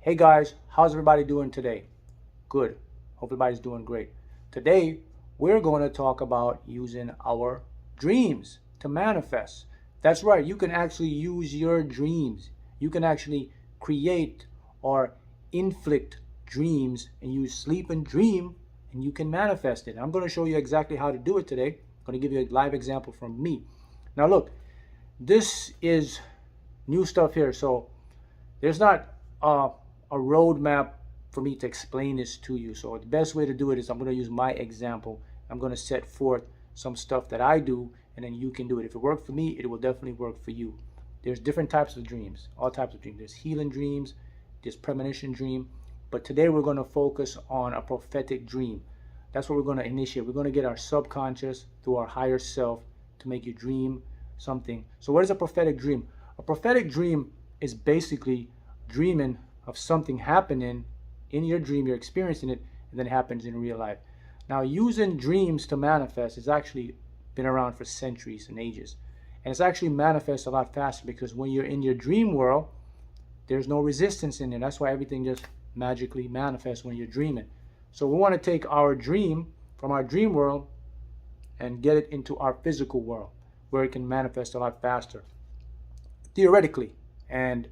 Hey guys, how's everybody doing today? Good. Hope everybody's doing great. Today, we're going to talk about using our dreams to manifest. That's right, you can actually use your dreams. You can actually create or inflict dreams, and you sleep and dream and you can manifest it. I'm going to show you exactly how to do it today. I'm going to give you a live example from me. Now look, this is new stuff here, so there's not a roadmap for me to explain this to you. So the best way to do it is I'm going to use my example. I'm going to set forth some stuff that I do, and then you can do it. If it worked for me, it will definitely work for you. There's different types of dreams, all types of dreams. There's healing dreams, there's premonition dream, but today we're going to focus on a prophetic dream. That's what we're going to initiate. We're going to get our subconscious through our higher self to make you dream something. So what is a prophetic dream? A prophetic dream is basically dreaming of something happening in your dream, you're experiencing it, and then it happens in real life. Now, using dreams to manifest has actually been around for centuries and ages. And it's actually manifests a lot faster because when you're in your dream world, there's no resistance in there. That's why everything just magically manifests when you're dreaming. So we want to take our dream from our dream world and get it into our physical world where it can manifest a lot faster, theoretically. And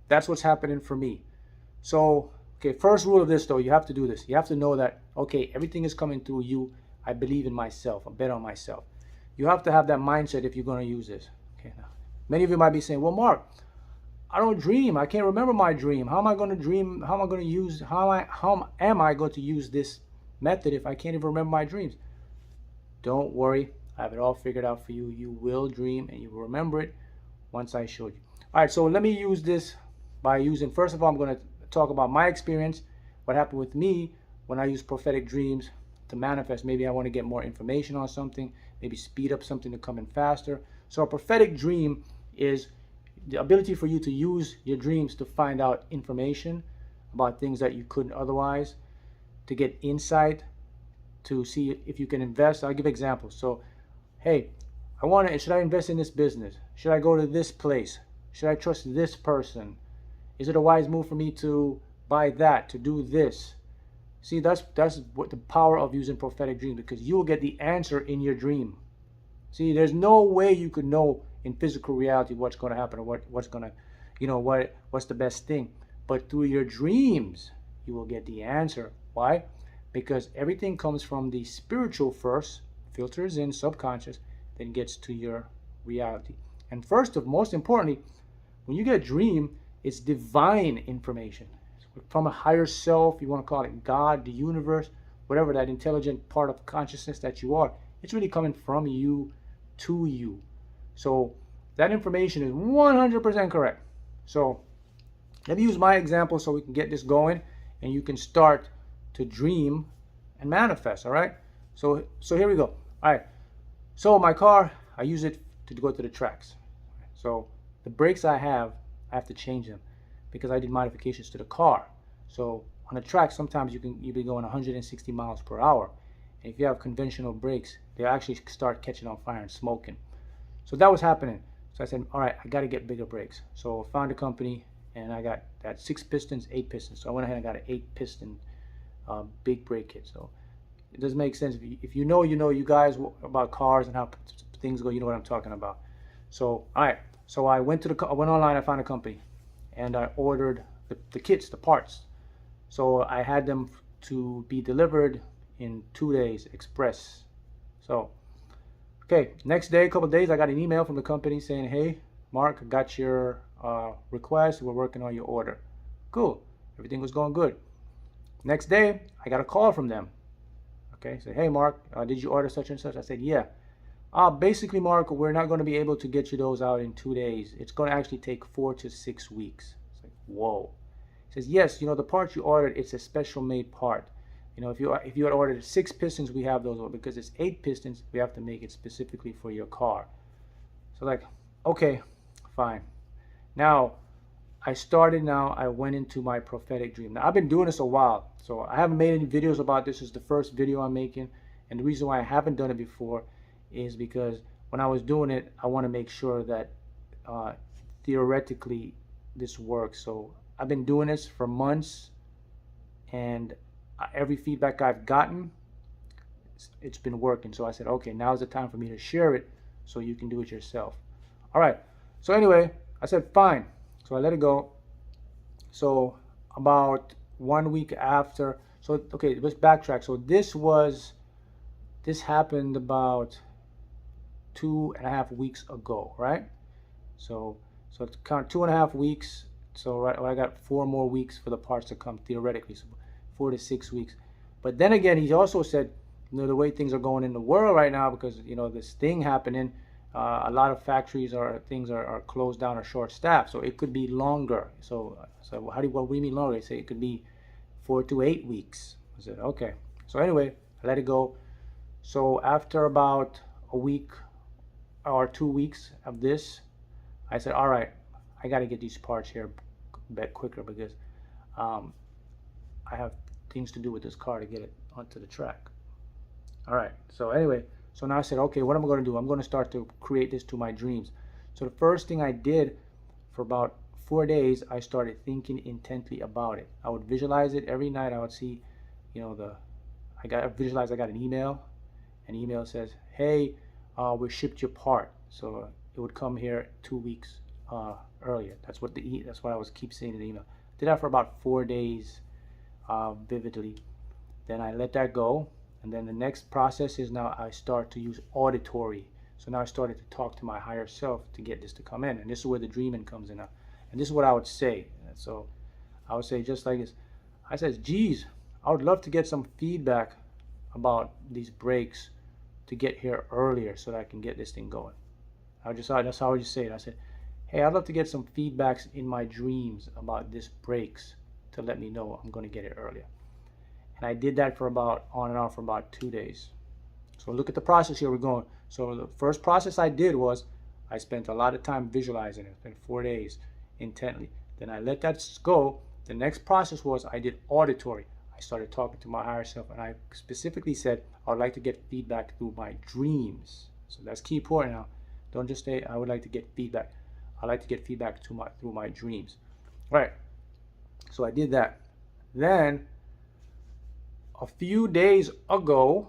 that's what's happening for me. So, okay, first rule of this though, you have to do this. You have to know that, okay, everything is coming through you. I believe in myself. I bet on myself. You have to have that mindset if you're going to use this. Okay, now, many of you might be saying, well, Mark, I don't dream. I can't remember my dream. How am I going to dream? How am I going to use, how am I going to use this method if I can't even remember my dreams? Don't worry. I have it all figured out for you. You will dream and you will remember it once I show you. All right, so let me use this by using, first of all, I'm going to talk about my experience, what happened with me when I use prophetic dreams to manifest. Maybe I want to get more information on something, maybe speed up something to come in faster. So a prophetic dream is the ability for you to use your dreams to find out information about things that you couldn't otherwise, to get insight, to see if you can invest. I'll give examples. So, hey, should I invest in this business? Should I go to this place? Should I trust this person? Is it a wise move for me to buy that, to do this? See, that's what the power of using prophetic dreams, because you will get the answer in your dream. See, there's no way you could know in physical reality what's going to happen or what's going to, what's the best thing. But through your dreams, you will get the answer. Why? Because everything comes from the spiritual first, filters in, subconscious, then gets to your reality. And most importantly, when you get a dream, it's divine information. From a higher self, you want to call it God, the universe, whatever that intelligent part of consciousness that you are, it's really coming from you to you. So that information is 100% correct. So let me use my example so we can get this going and you can start to dream and manifest, all right? So here we go. All right. So my car, I use it to go to the tracks. So the brakes I have to change them because I did modifications to the car. So on the track, sometimes you'll be going 160 miles per hour. And if you have conventional brakes, they actually start catching on fire and smoking. So that was happening. So I said, all right, I got to get bigger brakes. So I found a company and I got that 6 pistons, 8 pistons. So I went ahead and got an 8 piston big brake kit. So it does make sense. If you know, you guys about cars and how things go, you know what I'm talking about. So, all right. So I went online, I found a company, and I ordered the kits, the parts. So I had them to be delivered in 2 days, express. So, okay, next day, a couple of days, I got an email from the company saying, hey, Mark, I got your request. We're working on your order. Cool. Everything was going good. Next day, I got a call from them. Okay, said, hey, Mark, did you order such and such? I said, yeah. Basically, Mark, we're not going to be able to get you those out in 2 days. It's going to actually take 4 to 6 weeks. It's like, whoa. He says, yes, the part you ordered, it's a special made part. If you had ordered 6 pistons, we have those. Because it's 8 pistons, we have to make it specifically for your car. So like, okay, fine. Now, I went into my prophetic dream. Now, I've been doing this a while. So I haven't made any videos about this. This is the first video I'm making. And the reason why I haven't done it before is because when I was doing it, I want to make sure that theoretically this works. So I've been doing this for months, and every feedback I've gotten, it's been working. So I said, okay, now's the time for me to share it so you can do it yourself. All right. So anyway, I said, fine. So I let it go. So about 1 week after, so okay, let's backtrack. So this happened about 2.5 weeks ago, right? So it's kind of 2.5 weeks. So right, I got 4 more weeks for the parts to come theoretically, so 4 to 6 weeks. But then again, he also said, the way things are going in the world right now, because this thing happening, a lot of factories or things are closed down or short staffed, so it could be longer. So what do you mean longer? They say it could be 4 to 8 weeks. I said, okay. So anyway, I let it go. So after about a week or 2 weeks of this, I said, all right, I got to get these parts here a bit quicker, because I have things to do with this car to get it onto the track. All right, so anyway, so now I said, okay, what am I going to do? I'm going to start to create this to my dreams. So the first thing I did, for about 4 days, I started thinking intently about it. I would visualize it every night. I would see, I got an email. An email says, hey, we shipped your part. So it would come here 2 weeks earlier. That's what I was keep saying in the email. Did that for about 4 days vividly. Then I let that go. And then the next process is, now I start to use auditory. So now I started to talk to my higher self to get this to come in. And this is where the dreaming comes in now. And this is what I would say. So I would say just like this. I said, geez, I would love to get some feedback about these brakes to get here earlier so that I can get this thing going. That's how I would just say it. I said, hey, I'd love to get some feedbacks in my dreams about this brakes to let me know I'm going to get it earlier. And I did that for on and off for about 2 days. So look at the process here we're going. So the first process I did was, I spent a lot of time visualizing it. I spent 4 days intently. Then I let that go. The next process was, I did auditory. I started talking to my higher self, and I specifically said, I would like to get feedback through my dreams. So that's key important now. Don't just say, I would like to get feedback. I like to get feedback through my dreams. All right. So I did that. Then a few days ago,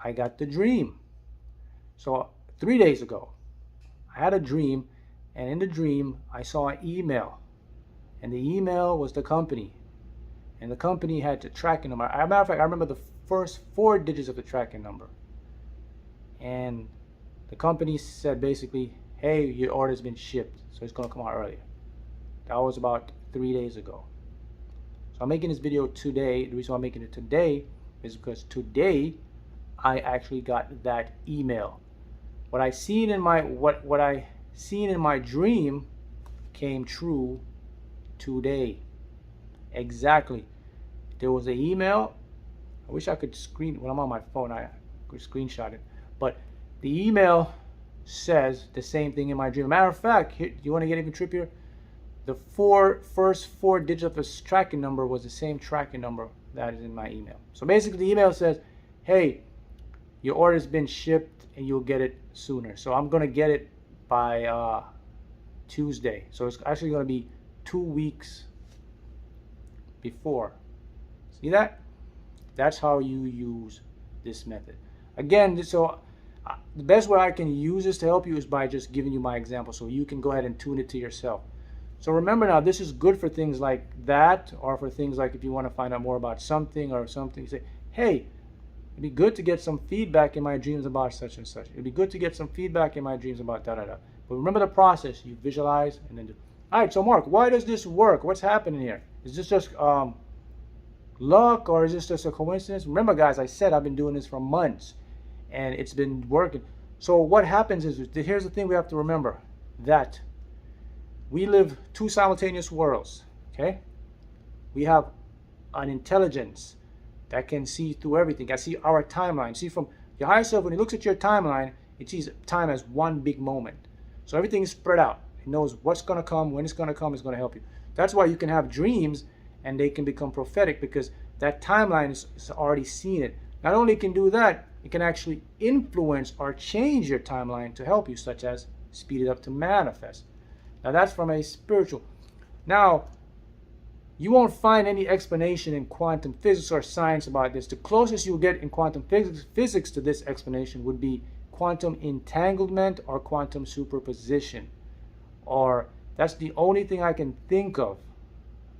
I got the dream. So 3 days ago, I had a dream, and in the dream, I saw an email. And the email was the company. And the company had the tracking number. As a matter of fact, I remember the first 4 digits of the tracking number. And the company said basically, hey, your order's been shipped, so it's going to come out earlier. That was about 3 days ago. So I'm making this video today. The reason why I'm making it today is because today I actually got that email. What I seen in my dream came true today. Exactly. There was an email. I wish I could when I'm on my phone, I could screenshot it. But the email says the same thing in my dream. Matter of fact, here, you want to get even trippier? The first four digits of this tracking number was the same tracking number that is in my email. So basically the email says, hey, your order's been shipped and you'll get it sooner. So I'm going to get it by Tuesday. So it's actually going to be 2 weeks before. See that? That's how you use this method. Again, the best way I can use this to help you is by just giving you my example, so you can go ahead and tune it to yourself. So remember now, this is good for things like that, or for things like if you want to find out more about something or something, you say, hey, it'd be good to get some feedback in my dreams about such and such. It'd be good to get some feedback in my dreams about da-da-da. But remember the process. You visualize and then do. All right, so Mark, why does this work? What's happening here? Is this just luck, or is this just a coincidence? Remember, guys, I said I've been doing this for months, and it's been working. So what happens is, here's the thing we have to remember, that we live two simultaneous worlds, okay? We have an intelligence that can see through everything. I see our timeline. See, from your higher self, when it looks at your timeline, it sees time as one big moment. So everything is spread out. It knows what's going to come, when it's going to come, it's going to help you. That's why you can have dreams and they can become prophetic, because that timeline is already seen it. Not only can do that, it can actually influence or change your timeline to help you, such as speed it up to manifest. Now that's from a spiritual. Now, you won't find any explanation in quantum physics or science about this. The closest you'll get in quantum physics to this explanation would be quantum entanglement or quantum superposition. Or that's the only thing I can think of.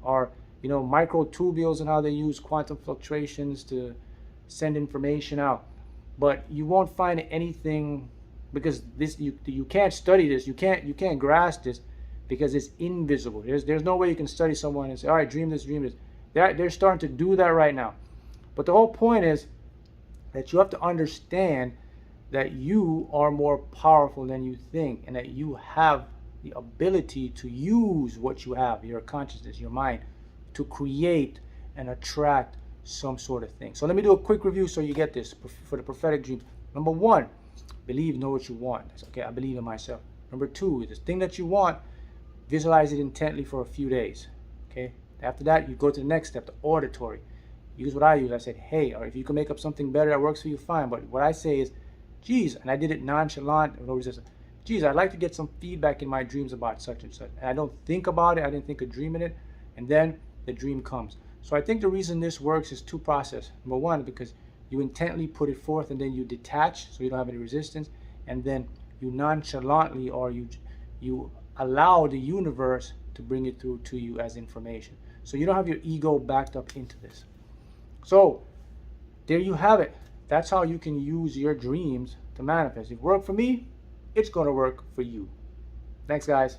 Or, microtubules and how they use quantum fluctuations to send information out. But you won't find anything, because this you can't study this, you can't grasp this, because it's invisible. There's no way you can study someone and say, all right, dream this, dream this. They're starting to do that right now. But the whole point is that you have to understand that you are more powerful than you think, and that you have the ability to use what you have, your consciousness, your mind, to create and attract some sort of thing. So let me do a quick review so you get this for the prophetic dreams. Number 1, believe, know what you want. That's okay, I believe in myself. Number 2, this thing that you want, visualize it intently for a few days. Okay. After that, you go to the next step, the auditory. Use what I use. I said, hey, or if you can make up something better that works for you, fine. But what I say is, geez, and I did it nonchalant. Geez, I'd like to get some feedback in my dreams about such and such. And I don't think about it. I didn't think of dreaming it. And then the dream comes. So I think the reason this works is 2 processes. Number 1, because you intently put it forth and then you detach so you don't have any resistance. And then you nonchalantly, or you allow the universe to bring it through to you as information. So you don't have your ego backed up into this. So there you have it. That's how you can use your dreams to manifest. If it worked for me, it's going to work for you. Thanks, guys.